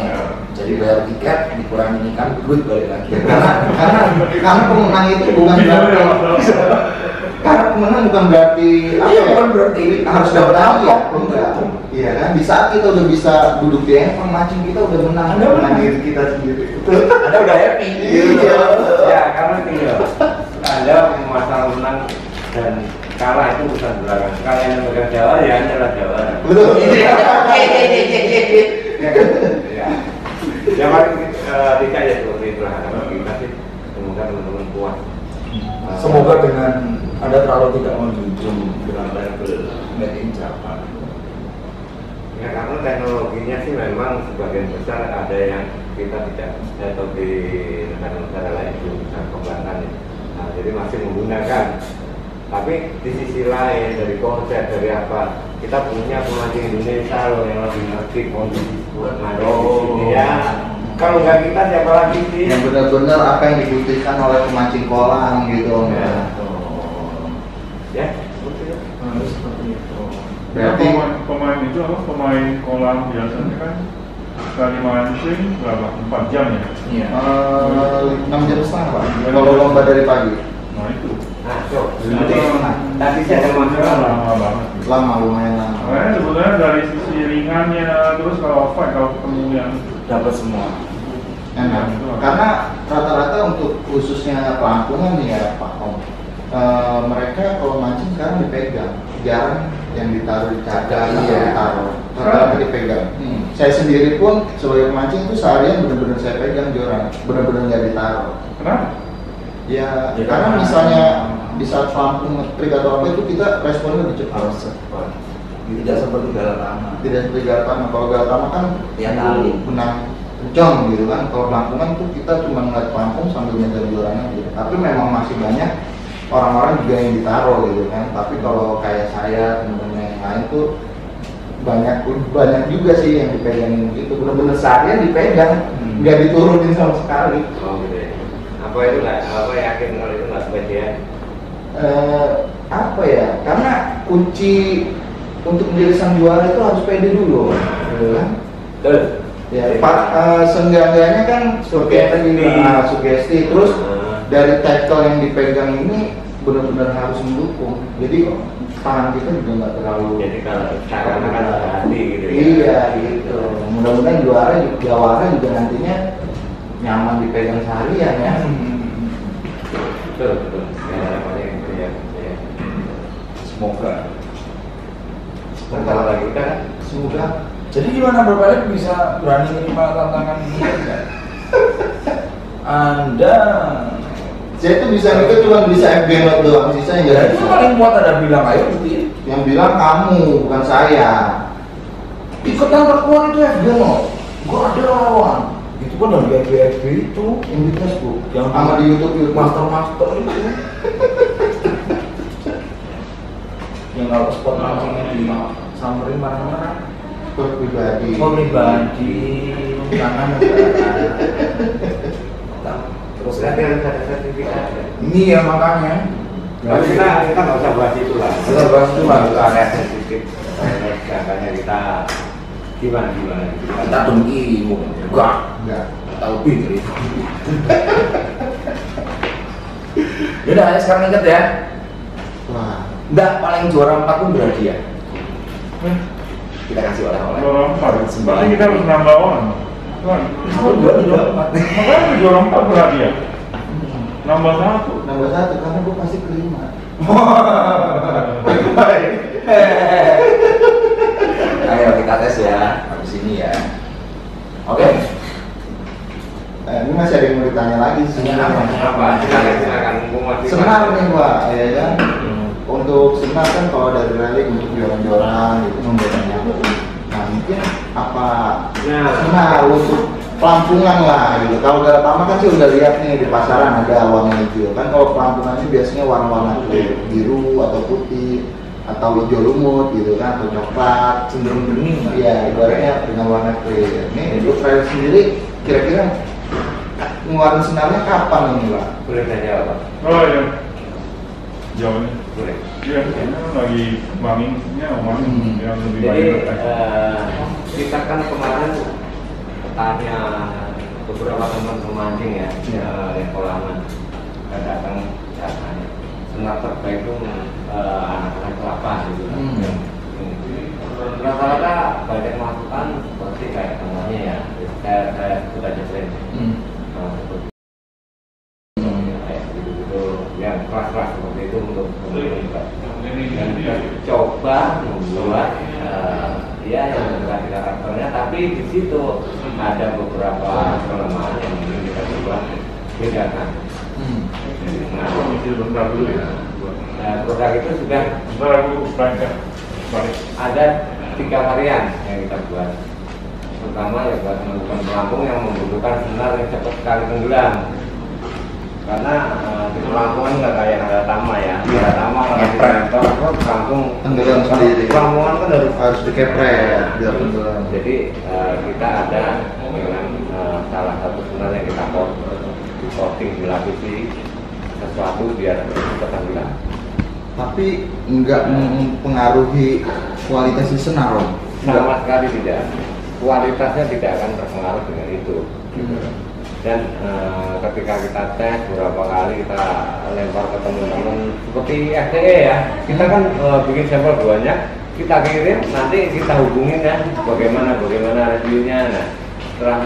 Jadi bayar tiket dikurangi ini kan duit balik lagi. Karena pemenang itu bukan berarti karena pemenang bukan berarti bukan berarti harus dapat hadiah. Enggak. Iya kan? Di saat kita udah bisa duduk di handphone mancing, kita udah menang diri kita sendiri. Anda udah happy. Iya. Ya, karena tinggal Anda masalah menang dan kalah itu bukan belakang. Kalian yang megang jawara ya adalah jawara. Betul. Ya. Yang paling tidak ya seperti itu harapan kita sih. Semoga teman-teman puas. Semoga dengan Anda terlalu tidak menjunjung dengan level made in Japan. Ya, karena teknologinya sih memang sebagian besar ada yang kita tidak atau di negara-negara lain belum bisa kembangkan ya. Nah, jadi masih menggunakan. Tapi di sisi lain dari konsep dari apa, kita punya pemancing Indonesia loh yang lebih ngerti kondisi buat mancing di sini ya. Kalau nggak kita siapa lagi sih? Yang benar-benar apa yang dibutuhkan oleh pemancing kolam gitu. Ya, seperti itu. Seperti itu. Berarti Pemain itu apa? Pemain kolam biasanya kan sekali mancing berapa? 4 jam ya? Iya. 6 jam setengah Pak. Kalau lomba dari pagi. Nah itu. Nah, tadi saya ada masalah. Lama banget. Lama, lumayan lama. Makanya sebenarnya dari sisi ringannya, terus kalau fight, kalau ketemu yang Dapat semua. Enak. Karena rata-rata untuk khususnya pelampungan nih ya Pak Om, mereka kalau mancing sekarang dipegang, jarang yang ditaruh di cadar atau ditaruh, rata-rata dipegang. Saya sendiri pun sebagai pemancing itu seharian benar-benar saya pegang joran, benar-benar nggak ditaruh. kenapa? Ya, karena misalnya di saat pelampung nge-trik atau apa itu kita responnya lebih cepat. Tidak seperti Galatama. Tidak seperti Galatama. Kalau Galatama kan Ya, kali. benang kencang gitu kan. Kalau pelampungan tuh kita cuma ngeliat pelampung sambil nyetel juaranya gitu. Tapi memang masih banyak orang-orang juga yang ditaruh gitu kan. Tapi kalau kayak saya, temen-temen yang lain tuh banyak juga sih yang dipegangin gitu. Bener-bener seharian dipegang, nggak diturunin sama sekali. Oh gitu ya. Apa itu nggak? Apa yakin kalau itu nggak sebagian? Apa ya? Karena kunci untuk menjadi sang juara itu harus pede dulu, gitu kan? Betul. Ya, seenggak-enggaknya kan sugesti, terus dari tackle yang dipegang ini benar-benar harus mendukung. Jadi tangan kita juga nggak terlalu. Jadi kalau sekarang kan hati gitu ya. Iya gitu. Mudah-mudahan jawara juga nantinya nyaman dipegang seharian ya. Betul. Ya. Semoga. Bentar lagi kan. Semoga. Jadi gimana Bapak bisa berani menerima tantangan ini? Anda Saya tuh bisa ikut cuma bisa FB Note doang, sisanya nggak itu bisa. paling kuat ada bilang ayo buktiin. Yang bilang kamu, bukan saya. Ikutan terkuat itu FB Note. Gua ada lawan. Itu kan dari FB itu Yang di Facebook, yang sama di YouTube master itu. Yang kalau spot langsungnya di samperin marah-marah. pribadi. Oh pribadi, tangan Terus nanti harus ada sertifikat. ini ya makanya. Tapi kita nggak usah bahas itu lah. Kita bahas itu lah. Itu area sensitif. Makanya kita gimana? Kita dengki, enggak tahu lebih dari itu. Yaudah, ayo sekarang ingat ya. Wah, Enggak, paling juara 4 pun berhadiah. Kita kasih oleh-oleh. Juara 4. Berarti kita harus nambah orang. Kan? Juara 4. Makanya juara 4 berhadiah. Nambah 1. nambah satu karena gue pasti kelima. Ayo kita tes ya, habis ini ya. Oke. Ini masih ada yang mau ditanya lagi sih. Apa? Silakan. Senar nih Pak, ya kan? Untuk senar kan kalau dari rally untuk juara-juara itu membedanya. Nah mungkin apa senar untuk pelampungan lah gitu. Kalau Galatama kan sih udah lihat nih di pasaran ada warna hijau kan. Kalau pelampungannya biasanya warna-warna biru atau putih atau hijau lumut gitu kan, atau coklat Cenderung bening. iya ibaratnya dengan warna clear. Nih untuk rally sendiri kira-kira ngeluarin senarnya kapan nih Pak? Boleh tanya apa? Oh iya. Jauhnya. Boleh. Iya, ini lagi mangingnya yang lebih Jadi banyak. kita kan kemarin tanya beberapa teman pemancing ya, yang kolaman datang tanya senar terbaik itu anak-anak kelapa gitu kan. Rata-rata banyak masukan seperti kayak namanya ya, saya sebut aja brand. Kayak gitu-gitu yang kelas-kelas seperti itu untuk dan kita coba membuat ya yang mendekati karakternya, tapi di situ ada beberapa kelemahan yang ingin kita coba bedakan. Bentar dulu ya. Nah, produk itu sudah Bentar aku belajar. Balik. ada 3 varian yang kita buat. Pertama ya buat teman-teman pelampung yang membutuhkan senar yang cepat sekali tenggelam. Karena di pelampungan nggak kayak Galatama ya. Galatama kalau di kantor pelampung Tenggelam sendiri. Pelampungan kan Harus dikepret biar tenggelam. Jadi kita ada dengan salah satu senar yang kita coating dilapisi sesuatu biar cepat tenggelam. Tapi nggak mempengaruhi kualitas si senar Om? Sama sekali tidak. Kualitasnya tidak akan terpengaruh dengan itu. Dan ketika kita tes beberapa kali kita lempar ke teman-teman seperti FTE ya, kita kan bikin sampel banyak, kita kirim, nanti kita hubungin ya bagaimana reviewnya. Nah setelah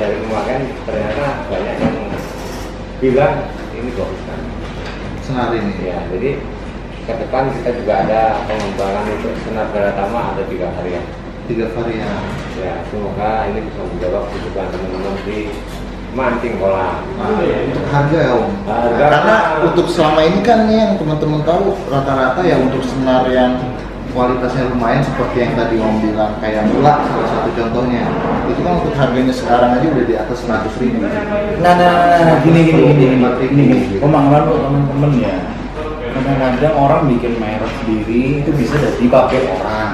dari pemakaian ternyata banyak yang bilang ini bagus kan Senar ini. ya. Jadi ke depan kita juga ada pengembangan untuk senar Galatama, ada 3 varian. 3 varian. Ya semoga ini bisa menjawab kebutuhan teman-teman di mancing kolam. Untuk harga ya Om? Harga. Karena untuk selama ini kan nih yang teman-teman tahu rata-rata ya untuk senar yang kualitasnya lumayan seperti yang tadi Om bilang kayak Mula salah satu contohnya. Itu kan untuk harganya sekarang aja udah di atas 100.000. Nah, gini. Pemahaman untuk teman-teman ya. Kadang-kadang orang bikin merek sendiri itu bisa jadi pakai orang.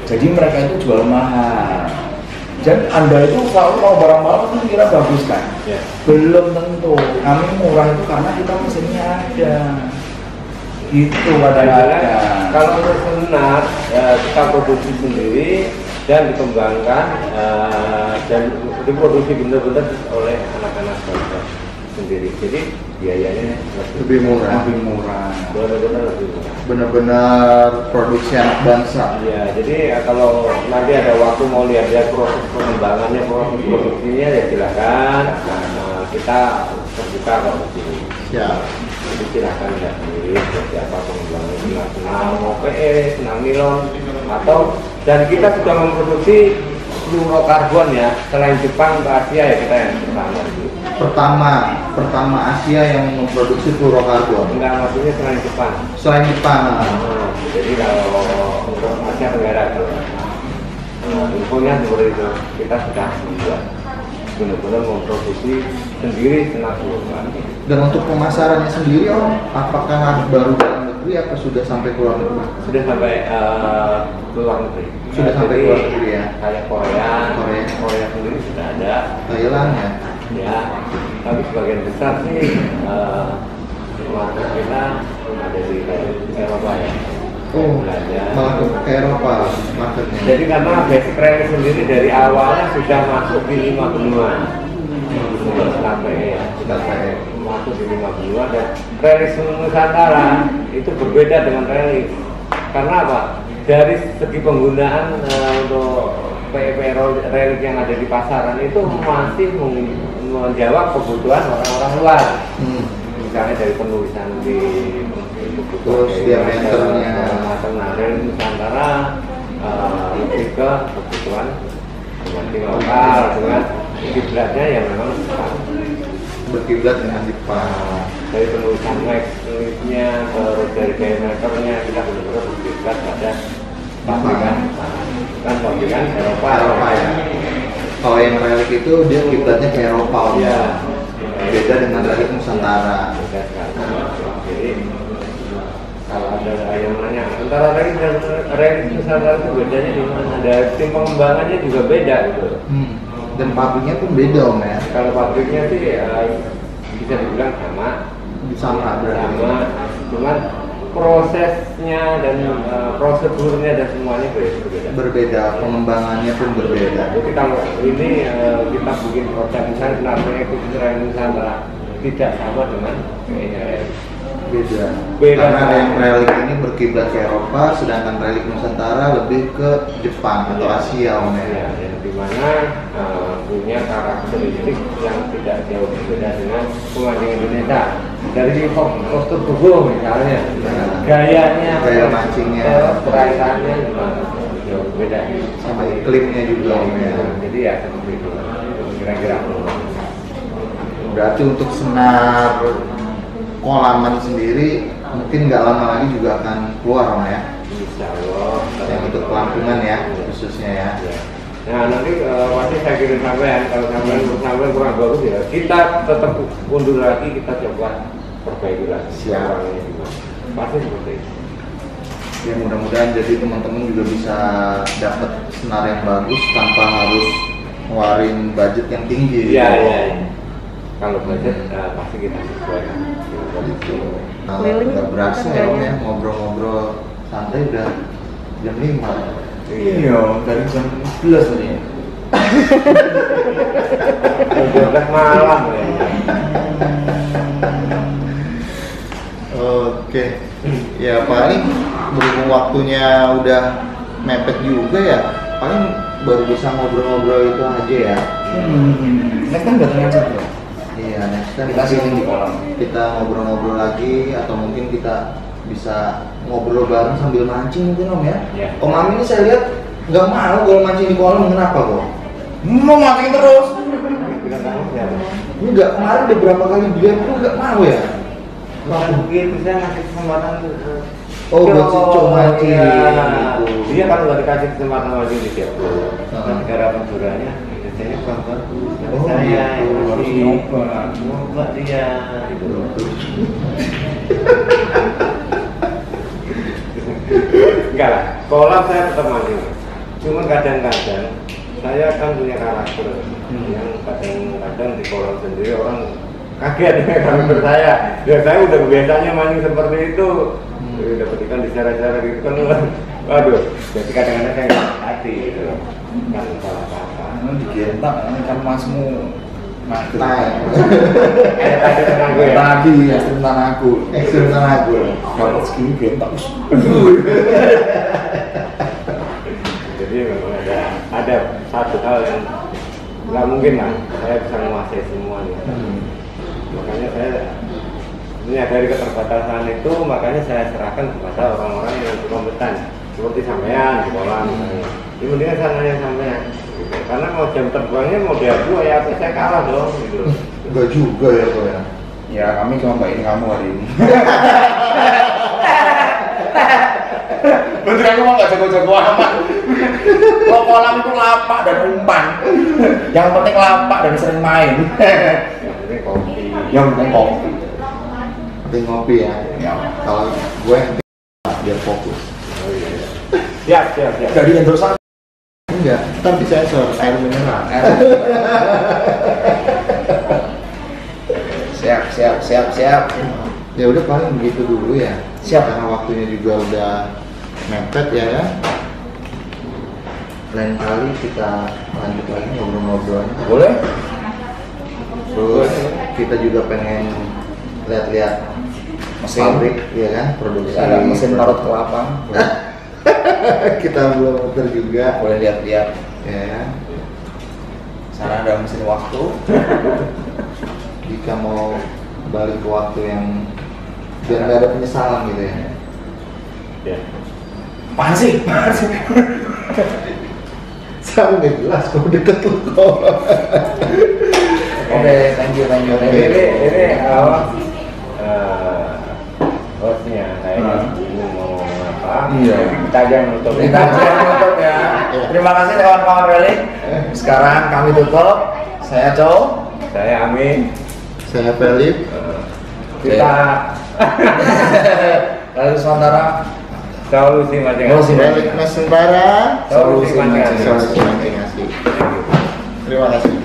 Jadi mereka itu jual mahal. Dan Anda itu kalau mau barang mahal kan kira bagus kan? Belum tentu. Kami murah itu karena kita mesinnya ada. Itu kadang-kadang. Kalau untuk senar kita produksi sendiri dan dikembangkan dan diproduksi benar-benar oleh anak-anak bangsa sendiri. Jadi biayanya Lebih murah. benar-benar lebih murah. Benar-benar produksi anak bangsa. Iya, jadi kalau nanti ada waktu mau lihat proses pengembangannya, proses produksinya ya silakan. Kita terbuka kalau di sini. Ya. Jadi silakan lihat sendiri seperti apa pengembangannya, senang mau PE, senang nilon atau dan kita sudah memproduksi fluorokarbon ya, selain Jepang ke Asia ya kita yang Pertama Asia yang memproduksi fluorokarbon. enggak, maksudnya selain Jepang. Selain Jepang. Jadi kalau untuk Asia Tenggara infonya seperti itu, kita sudah membuat benar-benar memproduksi sendiri senang fluorokarbon. Dan untuk pemasarannya sendiri Om, apakah baru dalam negeri atau sudah sampai ke luar negeri? Sudah sampai ke luar negeri. Sudah sampai ke luar negeri ya. Kayak Korea sendiri sudah ada. Thailand ya. Ya, tapi sebagian besar sih market kita ada di Eropa ya. Oh, Belanda. malah ke Eropa marketnya. Jadi karena basic rally sendiri dari awalnya sudah masuk di 5 benua. Sampai ya, sudah masuk di 5 benua dan rally Nusantara itu berbeda dengan rally. Karena apa? Dari segi penggunaan untuk PEP relik yang ada di pasaran itu masih menjawab kebutuhan orang-orang luar. Misalnya dari penulisan di terus diameternya relik Nusantara lebih ke kebutuhan lokal dengan kiblatnya yang memang berkiblat dengan Jepang. Dari penulisan wax-nya terus dari diameternya kita benar-benar berkiblat pada pabrikan Eropa ya. Kalau yang relik itu dia kiblatnya ke Eropa ya. Beda dengan relik Nusantara. Beda sekali. Jadi kalau ada yang nanya antara relik dan relik Nusantara itu bedanya di mana? Dari tim pengembangannya juga beda gitu. Dan pabriknya pun beda Om ya. Kalau pabriknya sih bisa dibilang sama, cuman prosesnya dan prosedurnya dan semuanya berbeda, pengembangannya pun berbeda. Jadi kalau ini kita bikin produk misalnya senarnya itu Nusantara tidak sama dengan beda. Beda. Karena yang relik ini berkiblat ke Eropa, sedangkan relik Nusantara lebih ke Jepang atau Asia Om ya. Yang dimana punya karakteristik yang tidak jauh berbeda dengan pemancing Indonesia. Dari postur tubuh misalnya, gaya mancingnya, perairannya juga jauh beda. Sama iklimnya juga Om ya. Jadi ya seperti itu kira-kira. Berarti untuk senar kolaman sendiri mungkin nggak lama lagi juga akan keluar Om ya. Insya Allah. Yang untuk pelampungan ya khususnya ya. Nah nanti pasti saya kirim sampean, kalau sampean kurang bagus ya kita tetap undur lagi, kita coba perbaiki lagi. Siap. Pasti seperti itu. Ya mudah-mudahan jadi teman-teman juga bisa dapat senar yang bagus tanpa harus ngeluarin budget yang tinggi. Iya. Kalau budget pasti kita sesuaikan. Nah, nggak berasa ya Om ya, ngobrol-ngobrol santai udah jam 5. Iya, dari jam 11 tadi ya. 12 malam ya. Oke, ya paling berhubung waktunya udah mepet juga ya, paling baru bisa ngobrol-ngobrol itu aja ya. Next kan datangnya juga. Iya, next time Kita sini di kolam. kita ngobrol-ngobrol lagi atau mungkin kita bisa ngobrol bareng sambil mancing mungkin Om ya. Iya. Om Amin ini saya lihat nggak mau kalau mancing di kolam, kenapa kok? Mau mancing terus. Kita tahu siapa. Enggak, kemarin udah berapa kali dia tuh nggak mau ya. Bukan begitu, saya ngasih kesempatan Oh, buat cicok mancing. Iya. Gitu. Dia kalau nggak dikasih kesempatan mancing di Jepang, negara penjuranya biasanya kurang bagus. Oh, Saya gitu. Harus nyoba dia gitu loh. Enggak lah, kolam saya tetap mancing. Cuman kadang-kadang saya kan punya karakter yang kadang-kadang di kolam sendiri orang kaget dengan karakter saya. Ya saya udah biasanya mancing seperti itu. Dapat ikan di cara-cara gitu kan, waduh. Jadi kadang-kadang saya nggak hati gitu loh. Kan salah apa. Digentak kan masmu naik. Kayak tadi tentang gue ya. Tadi ekstrim tanahku. Ekstrim tanahku. Kalau segini gentak. Jadi memang ada satu hal yang nggak mungkin lah saya bisa menguasai semuanya. Makanya saya menyadari keterbatasan itu, makanya saya serahkan kepada orang-orang yang berkompeten seperti sampean di kolam. Ini mendingan saya nanya sampean gitu. Karena mau jam terbangnya mau diadu ya apa saya kalah dong gitu. Enggak juga ya kok ya. Ya kami cuma baik kamu hari ini. Bener aku mau nggak jago-jago amat. Kalau kolam itu lapak dan umpan. Yang penting lapak dan sering main. Yang penting kopi. Yang penting kopi. Penting ngopi ya. Ya. Kalau gue biar fokus. Oh iya. Siap, siap, siap. Jadi endorse Enggak, ntar disensor air mineral. Siap. Ya udah paling begitu dulu ya. Siap. Karena waktunya juga udah mepet ya kan. Lain kali kita lanjut lagi ngobrol-ngobrolnya. Boleh? Terus kita juga pengen lihat-lihat Mesin. pabrik ya kan, produksi. Ada mesin parut kelapa. Kita belum muter juga. Boleh lihat-lihat. Ya kan. Sana ada mesin waktu. Jika mau balik ke waktu yang biar nggak ada penyesalan gitu ya. Ya. Apaan sih? Saya nggak jelas kalau deket lu kok. Oke, thank you. Ini apa? Hostnya saya bingung mau ngomong apa. Iya. Kita aja yang nutup. Kita tutup ya. Terima kasih kawan-kawan Relik. Sekarang kami tutup. Saya Chow. Saya Amin. Saya Felip. Kita Lalu sementara solusi masing-masing. Felip Nusantara. Solusi masing-masing. Solusi masing-masing. Terima kasih.